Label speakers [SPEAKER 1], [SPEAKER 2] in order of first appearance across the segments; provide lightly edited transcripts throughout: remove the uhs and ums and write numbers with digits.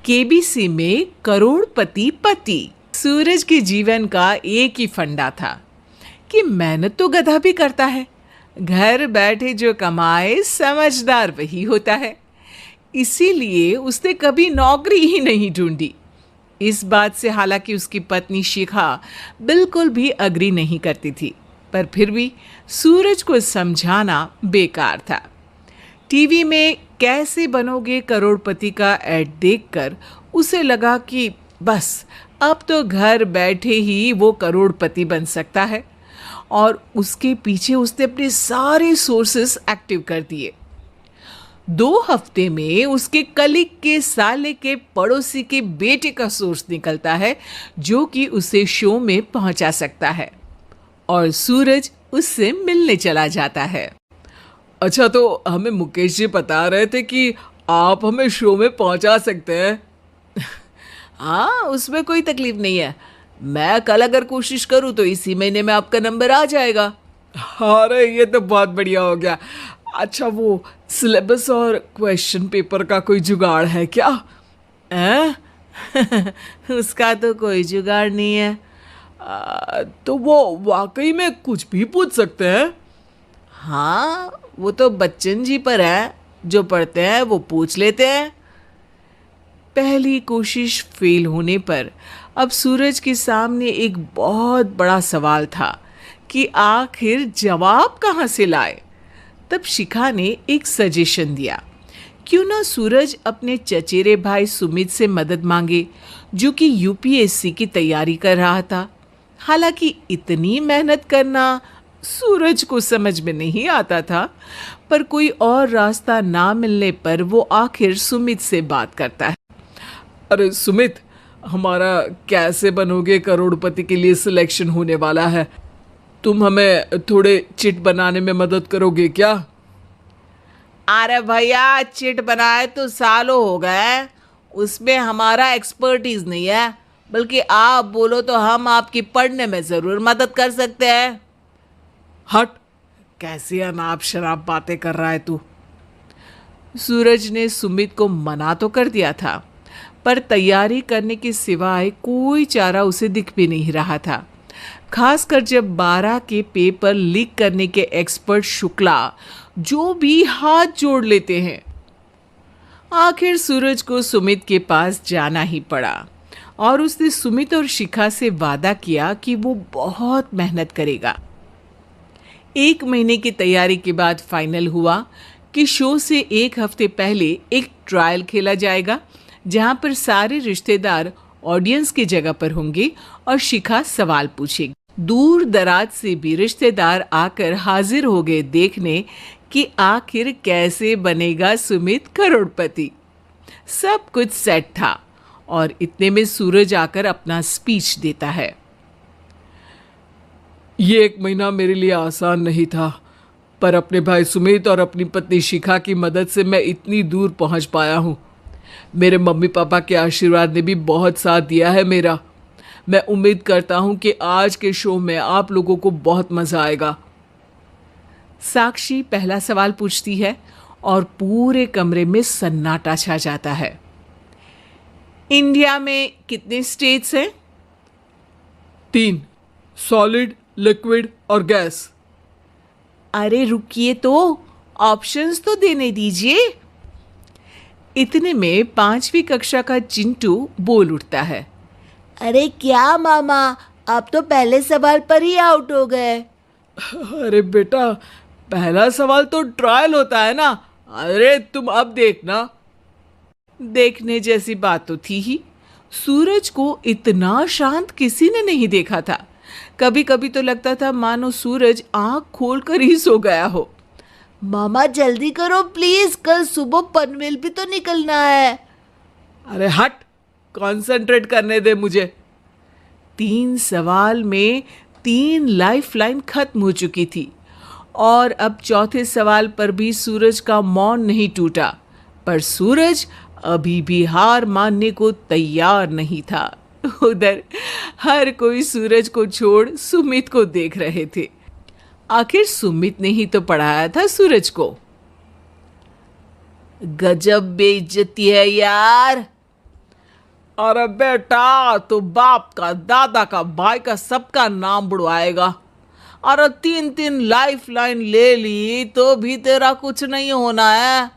[SPEAKER 1] KBC में करोड़पति पति। सूरज के जीवन का एक ही फंडा था कि मेहनत तो गधा भी करता है, घर बैठे जो कमाए समझदार वही होता है। इसीलिए उसने कभी नौकरी ही नहीं ढूंढी। इस बात से हालांकि उसकी पत्नी शिखा बिल्कुल भी अग्री नहीं करती थी, पर फिर भी सूरज को समझाना बेकार था। टीवी में कैसे बनोगे करोड़पति का ऐड देखकर उसे लगा कि बस अब तो घर बैठे ही वो करोड़पति बन सकता है, और उसके पीछे उसने अपने सारे सोर्सेस एक्टिव कर दिए। 2 हफ्ते में उसके कलीग के साले के पड़ोसी के बेटे का सोर्स निकलता है जो कि उसे शो में पहुंचा सकता है, और सूरज उससे मिलने चला जाता है।
[SPEAKER 2] अच्छा, तो हमें मुकेश जी बता रहे थे कि आप हमें शो में पहुंचा सकते हैं।
[SPEAKER 1] हाँ, उसमें कोई तकलीफ नहीं है। मैं कल अगर कोशिश करूँ तो इसी महीने में आपका नंबर आ जाएगा।
[SPEAKER 2] अरे ये तो बहुत बढ़िया हो गया। अच्छा, वो सिलेबस और क्वेश्चन पेपर का कोई जुगाड़ है क्या?
[SPEAKER 1] उसका तो कोई जुगाड़ नहीं है।
[SPEAKER 2] तो वो वाकई में कुछ भी पूछ सकते हैं?
[SPEAKER 1] हाँ, वो तो बच्चन जी पर है, जो पढ़ते हैं वो पूछ लेते हैं। पहली कोशिश फेल होने पर अब सूरज के सामने एक बहुत बड़ा सवाल था कि आखिर जवाब कहाँ से लाए। तब शिखा ने एक सजेशन दिया, क्यों ना सूरज अपने चचेरे भाई सुमित से मदद मांगे, जो कि यूपीएससी की तैयारी कर रहा था। हालांकि इतनी मेहनत करना सूरज को समझ में नहीं आता था, पर कोई और रास्ता ना मिलने पर वो आखिर सुमित से बात करता है।
[SPEAKER 2] अरे सुमित, हमारा कैसे बनोगे करोड़पति के लिए सिलेक्शन होने वाला है। तुम हमें थोड़े चिट बनाने में मदद करोगे क्या?
[SPEAKER 1] अरे भैया, चिट बनाए तो सालों हो गए, उसमें हमारा एक्सपर्टीज नहीं है। बल्कि आप बोलो तो हम आपकी पढ़ने में ज़रूर मदद कर सकते हैं।
[SPEAKER 2] हट, कैसी अनाप शराब बातें कर रहा है तू।
[SPEAKER 1] सूरज ने सुमित को मना तो कर दिया था, पर तैयारी करने के सिवाय कोई चारा उसे दिख भी नहीं रहा था। खासकर जब 12 के पेपर लीक करने के एक्सपर्ट शुक्ला जो भी हाथ जोड़ लेते हैं। आखिर सूरज को सुमित के पास जाना ही पड़ा, और उसने सुमित और शिखा से वादा किया कि वो बहुत मेहनत करेगा। 1 महीने की तैयारी के बाद फाइनल हुआ कि शो से 1 हफ्ते पहले एक ट्रायल खेला जाएगा, जहां पर सारे रिश्तेदार ऑडियंस की जगह पर होंगे और शिखा सवाल पूछेगी। दूर दराज से भी रिश्तेदार आकर हाजिर हो गए देखने कि आखिर कैसे बनेगा सुमित करोड़पति। सब कुछ सेट था, और इतने में सूरज आकर अपना स्पीच देता है।
[SPEAKER 2] ये 1 महीना मेरे लिए आसान नहीं था, पर अपने भाई सुमित और अपनी पत्नी शिखा की मदद से मैं इतनी दूर पहुंच पाया हूं। मेरे मम्मी पापा के आशीर्वाद ने भी बहुत साथ दिया है मेरा। मैं उम्मीद करता हूं कि आज के शो में आप लोगों को बहुत मजा आएगा।
[SPEAKER 1] साक्षी पहला सवाल पूछती है, और पूरे कमरे में सन्नाटा छा जाता है। इंडिया में कितने स्टेट्स हैं?
[SPEAKER 2] 3, सॉलिड, लिक्विड और गैस।
[SPEAKER 1] अरे रुकिए, तो ऑप्शंस तो देने दीजिए। इतने में 5वीं कक्षा का चिंटू बोल उठता है,
[SPEAKER 3] अरे क्या मामा, आप तो पहले सवाल पर ही आउट हो गए।
[SPEAKER 2] अरे बेटा, पहला सवाल तो ट्रायल होता है ना। अरे तुम अब देखना।
[SPEAKER 1] देखने जैसी बात तो थी ही। सूरज को इतना शांत किसी ने नहीं देखा था। कभी कभी तो लगता था मानो सूरज आंख खोलकर ही सो गया हो।
[SPEAKER 3] मामा जल्दी करो प्लीज, कल सुबह पनवेल भी तो निकलना है।
[SPEAKER 2] अरे हट, कंसंट्रेट करने दे मुझे।
[SPEAKER 1] 3 सवाल में 3 लाइफलाइन खत्म हो चुकी थी, और अब चौथे सवाल पर भी सूरज का मौन नहीं टूटा। पर सूरज अभी भी हार मानने को तैयार नहीं था। उधर हर कोई सूरज को छोड़ सुमित को देख रहे थे। आखिर सुमित ने ही तो पढ़ाया था सूरज को।
[SPEAKER 3] गजब बेइज्जती है यार।
[SPEAKER 2] अरे बेटा, तो बाप का, दादा का, भाई का, सबका नाम बुड़वाएगा। अरे 3-3 लाइफ लाइन ले ली तो भी तेरा कुछ नहीं होना है।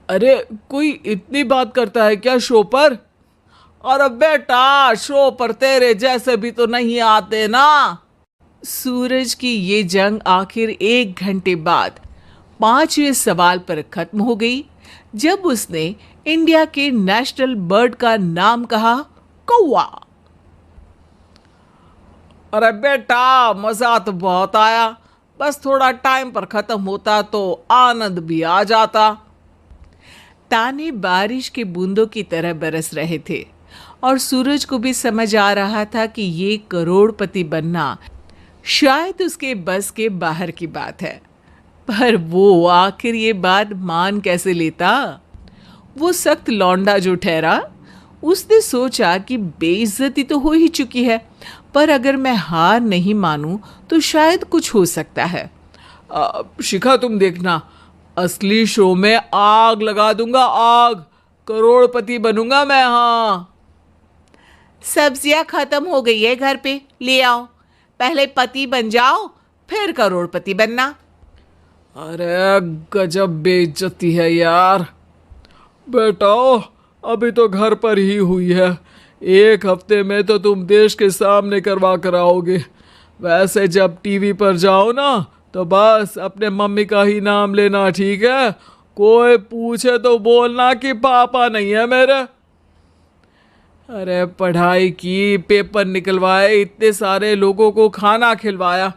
[SPEAKER 2] अरे कोई इतनी बात करता है क्या शो पर? अरे बेटा, शो पर तेरे जैसे भी तो नहीं आते ना।
[SPEAKER 1] सूरज की ये जंग आखिर 1 घंटे बाद 5वें सवाल पर खत्म हो गई, जब उसने इंडिया के नेशनल बर्ड का नाम कहा, कौवा।
[SPEAKER 2] अरे बेटा, मजा तो बहुत आया, बस थोड़ा टाइम पर खत्म होता तो आनंद भी आ जाता।
[SPEAKER 1] ताने बारिश के बूंदों की तरह बरस रहे थे और सूरज को भी समझ आ रहा था कि ये करोड़पति बनना शायद उसके बस के बाहर की बात है। पर वो आखिर ये बात मान कैसे लेता? वो सख्त लौंडा जो ठहरा, उसने सोचा कि बेइज्जती तो हो ही चुकी है, पर अगर मैं हार नहीं मानूं तो शायद कुछ हो सकता है।
[SPEAKER 2] शिखा, तुम देखना, असली शो में आग लगा दूंगा, आग, करोड़पति बनूंगा मैं। हाँ,
[SPEAKER 1] सब्जियां खत्म हो गई है घर पे, ले आओ। पहले पति बन जाओ, फिर करोड़पति बनना।
[SPEAKER 2] अरे गजब बेइज्जती है यार। बेटा, अभी तो घर पर ही हुई है, 1 हफ्ते में तो तुम देश के सामने करवा कर आओगे। वैसे जब टीवी पर जाओ ना, तो बस अपने मम्मी का ही नाम लेना, ठीक है? कोई पूछे तो बोलना कि पापा नहीं है मेरे। अरे पढ़ाई की, पेपर निकलवाए, इतने सारे लोगों को खाना खिलवाया,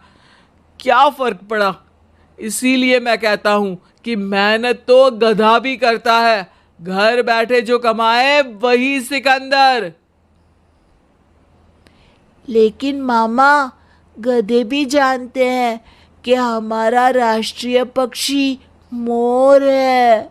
[SPEAKER 2] क्या फर्क पड़ा? इसीलिए मैं कहता हूं कि मेहनत तो गधा भी करता है, घर बैठे जो कमाए वही सिकंदर।
[SPEAKER 3] लेकिन मामा, गधे भी जानते हैं कि हमारा राष्ट्रीय पक्षी मोर है।